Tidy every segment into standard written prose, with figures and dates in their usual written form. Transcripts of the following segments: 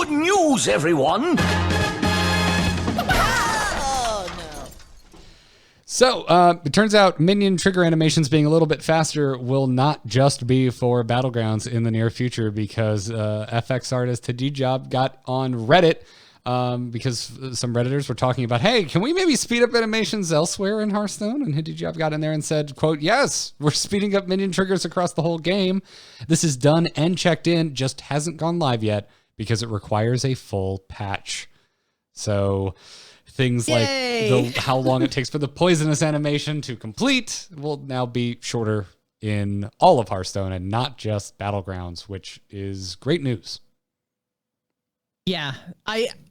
Good news, everyone! So, it turns out minion trigger animations being a little bit faster will not just be for Battlegrounds in the near future, because FX artist Hadid got on Reddit because some Redditors were talking about, hey, can we maybe speed up animations elsewhere in Hearthstone? And Hadid got in there and said, quote, yes, we're speeding up minion triggers across the whole game. This is done and checked in, just hasn't gone live yet because it requires a full patch. So things like how long it takes for the poisonous animation to complete will now be shorter in all of Hearthstone and not just Battlegrounds, which is great news. Yeah,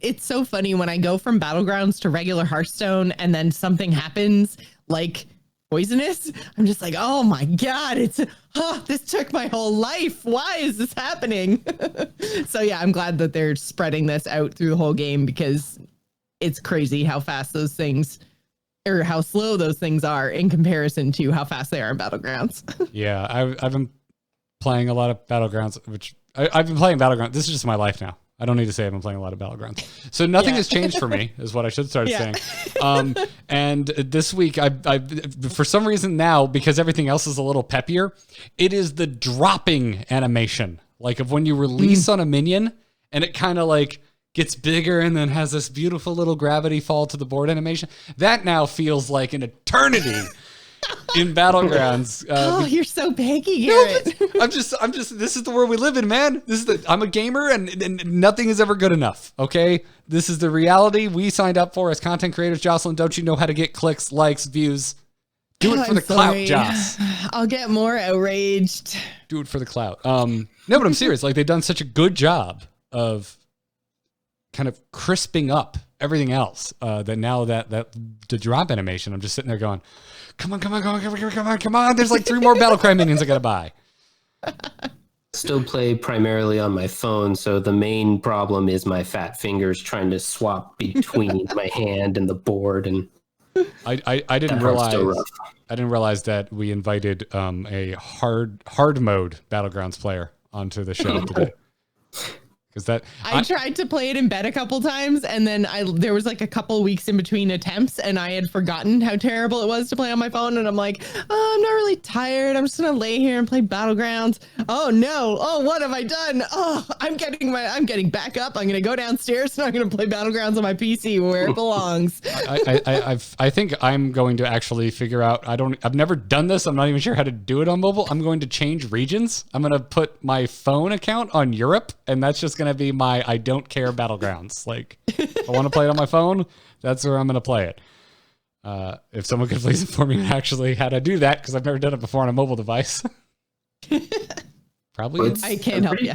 it's so funny when I go from Battlegrounds to regular Hearthstone and then something happens like poisonous. I'm just like, oh my God, this took my whole life. Why is this happening? So yeah, I'm glad that they're spreading this out through the whole game, because it's crazy how fast those things, or how slow those things are in comparison to how fast they are in Battlegrounds. Yeah, I've been playing a lot of Battlegrounds, which I've been playing Battlegrounds. This is just my life now. I don't need to say I've been playing a lot of Battlegrounds. So nothing has changed for me, is what I should start saying. And this week, I for some reason now, because everything else is a little peppier, it is the dropping animation. Like of when you release on a minion and it kind of like gets bigger and then has this beautiful little gravity fall to the board animation. That now feels like an eternity in Battlegrounds. You're so baggy, Garrett. No, I'm just, this is the world we live in, man. I'm a gamer and nothing is ever good enough. Okay. This is the reality we signed up for as content creators. Jocelyn, don't you know how to get clicks, likes, views? Do it for the clout, Joss. I'll get more outraged. Do it for the clout. No, but I'm serious. Like, they've done such a good job of kind of crisping up everything else that now that the drop animation, I'm just sitting there going, come on. There's like 3 more Battlecry minions I gotta buy. Still play primarily on my phone, so the main problem is my fat fingers trying to swap between my hand and the board, and I didn't realize that we invited a hard mode Battlegrounds player onto the show today. Because I tried to play it in bed a couple times, and then there was like a couple weeks in between attempts, and I had forgotten how terrible it was to play on my phone. And I'm like, oh, I'm not really tired. I'm just gonna lay here and play Battlegrounds. Oh no! Oh, what have I done? Oh, I'm getting back up. I'm gonna go downstairs and I'm gonna play Battlegrounds on my PC where it belongs. I think I'm going to actually figure out. I've never done this. I'm not even sure how to do it on mobile. I'm going to change regions. I'm gonna put my phone account on Europe, and that's just gonna be my I don't care Battlegrounds. Like, I want to play it on my phone, that's where I'm going to play it. If someone could please inform me actually how to do that, because I've never done it before on a mobile device. Probably I can't help you.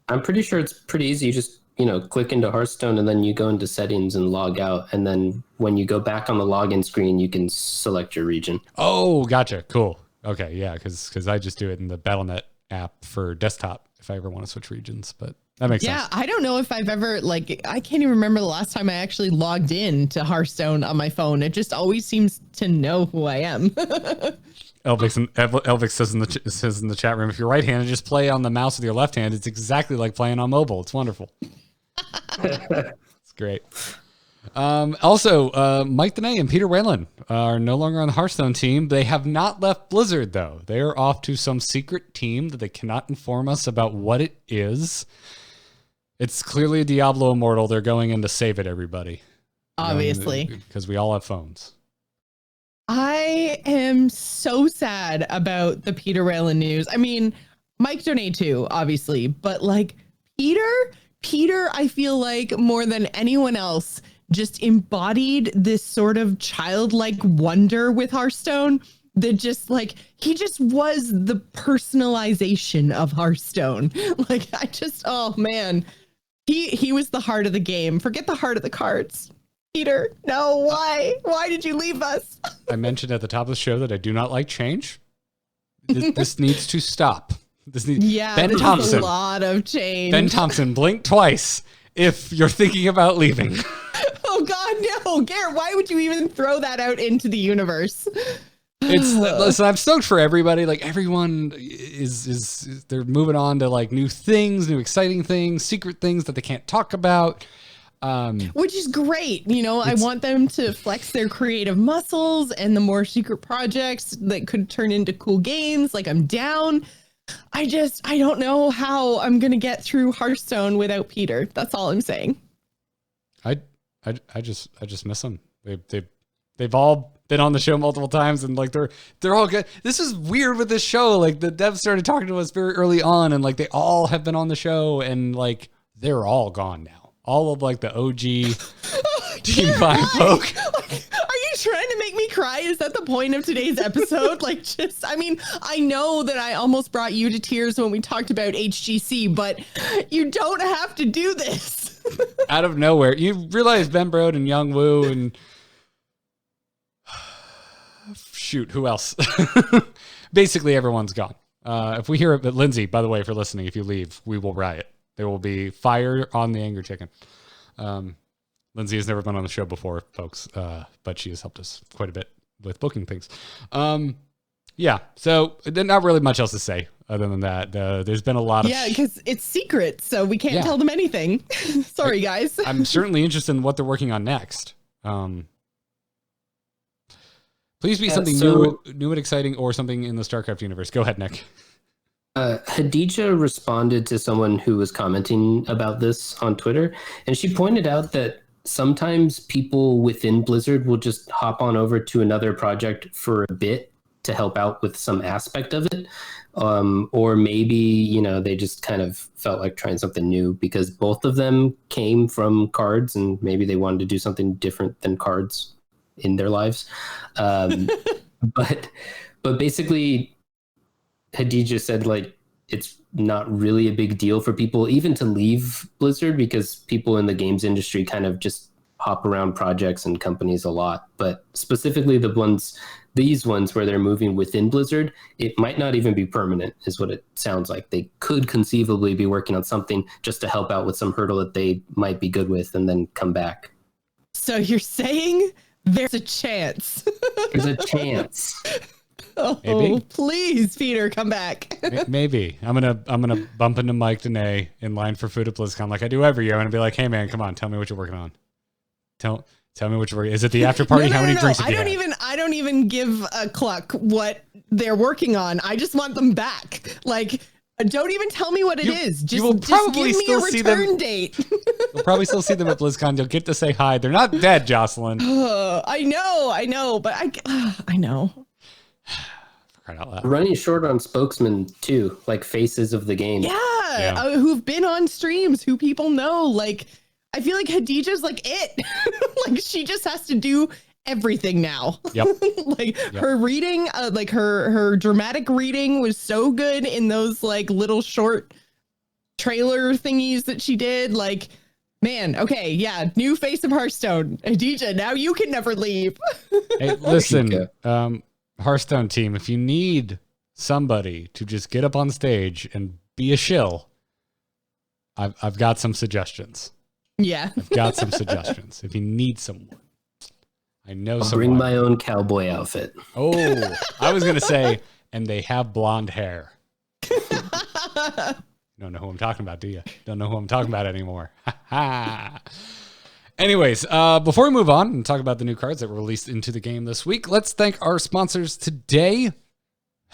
I'm pretty sure it's pretty easy. You just click into Hearthstone and then you go into settings and log out, and then when you go back on the login screen you can select your region. Oh, gotcha. Cool. Okay, yeah, because I just do it in the Battle.net app for desktop if I ever want to switch regions, but that makes sense. Yeah, I don't know if I've ever, I can't even remember the last time I actually logged in to Hearthstone on my phone. It just always seems to know who I am. Elvix says in the chat room, if you're right-handed, just play on the mouse with your left hand. It's exactly like playing on mobile. It's wonderful. It's great. Also, Mike Donais and Peter Whalen are no longer on the Hearthstone team. They have not left Blizzard, though. They are off to some secret team that they cannot inform us about what it is. It's clearly a Diablo Immortal. They're going in to save it, everybody. Obviously. Because we all have phones. I am so sad about the Peter Whalen news. I mean, Mike Donais too, obviously. But like Peter, I feel like more than anyone else, just embodied this sort of childlike wonder with Hearthstone that just like, he just was the personalization of Hearthstone. Like, oh man, he was the heart of the game. Forget the heart of the cards. Peter, no, why did you leave us? I mentioned at the top of the show that I do not like change. This needs to stop. Ben Thompson. A lot of change. Ben Thompson, blink twice if you're thinking about leaving. Oh God, no, Garrett, why would you even throw that out into the universe? Listen, I'm stoked for everybody. Like everyone is they're moving on to like new things, new exciting things, secret things that they can't talk about. Which is great. You know, I want them to flex their creative muscles and the more secret projects that could turn into cool games. Like I'm down. I don't know how I'm going to get through Hearthstone without Peter. That's all I'm saying. I just miss them. They've all been on the show multiple times and like they're all good. This is weird with this show. Like the devs started talking to us very early on and like they all have been on the show and like they're all gone now. All of like the OG Team 5 folk. Are you trying to make me cry? Is that the point of today's episode? Like just, I mean, I know that I almost brought you to tears when we talked about HGC, but you don't have to do this. Out of nowhere. You realize Ben Brode and Young Woo and shoot, who else? Basically everyone's gone. If we hear it, but Lindsay, by the way, for listening, if you leave, we will riot. There will be fire on the Angry Chicken. Lindsay has never been on the show before, folks, but she has helped us quite a bit with booking things. Yeah, so there's not really much else to say other than that. There's been a lot of... Yeah, because it's secret, so we can't tell them anything. Sorry, guys. I'm certainly interested in what they're working on next. Please be something new and exciting or something in the StarCraft universe. Go ahead, Nick. Hadid responded to someone who was commenting about this on Twitter, and she pointed out that sometimes people within Blizzard will just hop on over to another project for a bit to help out with some aspect of it. Or maybe, you know, they just kind of felt like trying something new because both of them came from cards and maybe they wanted to do something different than cards in their lives. But basically, Hadid just said, like, it's not really a big deal for people even to leave Blizzard because people in the games industry kind of just hop around projects and companies a lot. But specifically these ones where they're moving within Blizzard, it might not even be permanent is what it sounds like. They could conceivably be working on something just to help out with some hurdle that they might be good with and then come back. So you're saying there's a chance. There's a chance. Oh, maybe. Please, Peter, come back. Maybe. I'm gonna bump into Mike Donais in line for food at BlizzCon like I do every year. I'm gonna be like, hey man, come on, tell me what you're working on. Tell me what you're working. Is it the after party? No, How many drinks have you had? I don't even give a cluck what they're working on. I just want them back. Like, don't even tell me what it is. Just give me a return date. You'll probably still see them at BlizzCon. You'll get to say hi. They're not dead, Jocelyn. I know, but I know. Running short on spokesmen too, like faces of the game. Yeah. Who've been on streams, who people know. Like, I feel like Hadid's like it. Like, she just has to do everything now. Yep. Her reading, like her dramatic reading was so good in those like little short trailer thingies that she did. Like, man, okay, yeah, new face of Hearthstone. Hadid, now you can never leave. Hey, listen, Hearthstone team, if you need somebody to just get up on stage and be a shill, I've got some suggestions. Yeah. I've got some suggestions. If you need someone. I know I'll someone. bring my own cowboy outfit. Oh, I was going to say, and they have blonde hair. Don't know who I'm talking about, do you? Don't know who I'm talking about anymore. Anyways, before we move on and talk about the new cards that were released into the game this week, let's thank our sponsors today.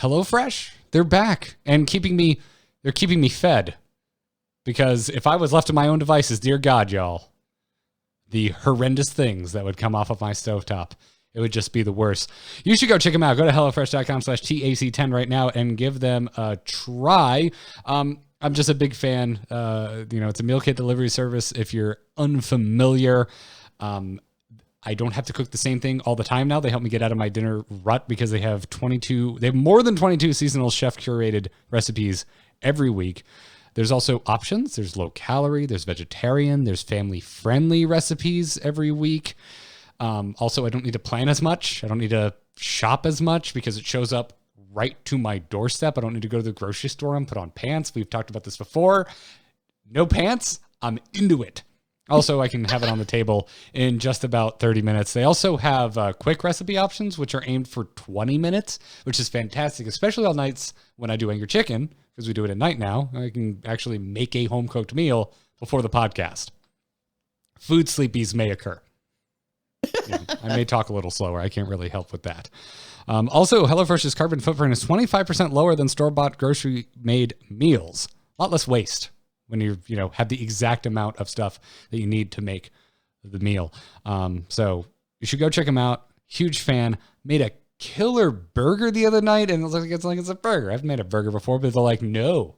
HelloFresh. They're back and they're keeping me fed. Because if I was left to my own devices, dear God, y'all, the horrendous things that would come off of my stovetop, it would just be the worst. You should go check them out. Go to HelloFresh.com/TAC10 right now and give them a try. I'm just a big fan. It's a meal kit delivery service. If you're unfamiliar, I don't have to cook the same thing all the time now. They help me get out of my dinner rut because they have more than 22 seasonal chef curated recipes every week. There's also options. There's low calorie, there's vegetarian, there's family friendly recipes every week. Also, I don't need to plan as much. I don't need to shop as much because it shows up right to my doorstep. I don't need to go to the grocery store and put on pants. We've talked about this before. No pants, I'm into it. Also, I can have it on the table in just about 30 minutes. They also have quick recipe options, which are aimed for 20 minutes, which is fantastic, especially on nights when I do Angry Chicken, because we do it at night now. I can actually make a home-cooked meal before the podcast. Food sleepies may occur. Yeah, I may talk a little slower. I can't really help with that. Also, HelloFresh's carbon footprint is 25% lower than store-bought grocery-made meals. A lot less waste when you have the exact amount of stuff that you need to make the meal. So you should go check them out. Huge fan. Made a killer burger the other night, and it's like it's a burger. I've made a burger before, but they're like, no,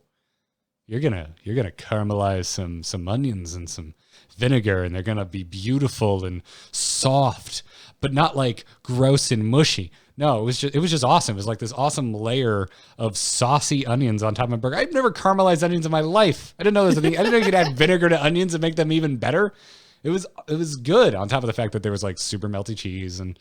you're gonna caramelize some onions and some vinegar, and they're gonna be beautiful and soft, but not like gross and mushy. No, it was just awesome. It was like this awesome layer of saucy onions on top of my burger. I've never caramelized onions in my life. I didn't know there's a thing. I didn't know you could add vinegar to onions and make them even better. It was good, on top of the fact that there was like super melty cheese, and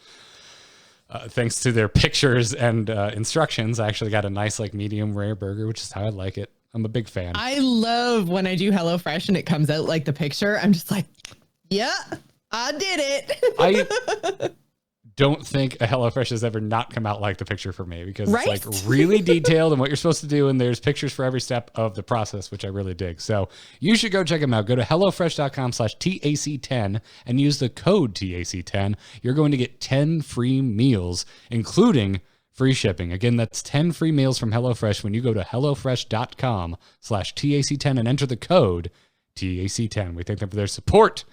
thanks to their pictures and instructions, I actually got a nice like medium rare burger, which is how I like it. I'm a big fan. I love when I do HelloFresh and it comes out like the picture. I'm just like, yeah, I did it. I don't think a HelloFresh has ever not come out like the picture for me, because right? It's like really detailed and what you're supposed to do, and there's pictures for every step of the process, which I really dig. So you should go check them out. Go to hellofresh.com/TAC10 and use the code TAC10. You're going to get 10 free meals, including free shipping. Again, that's 10 free meals from HelloFresh when you go to hellofresh.com/TAC10 and enter the code TAC10. We thank them for their support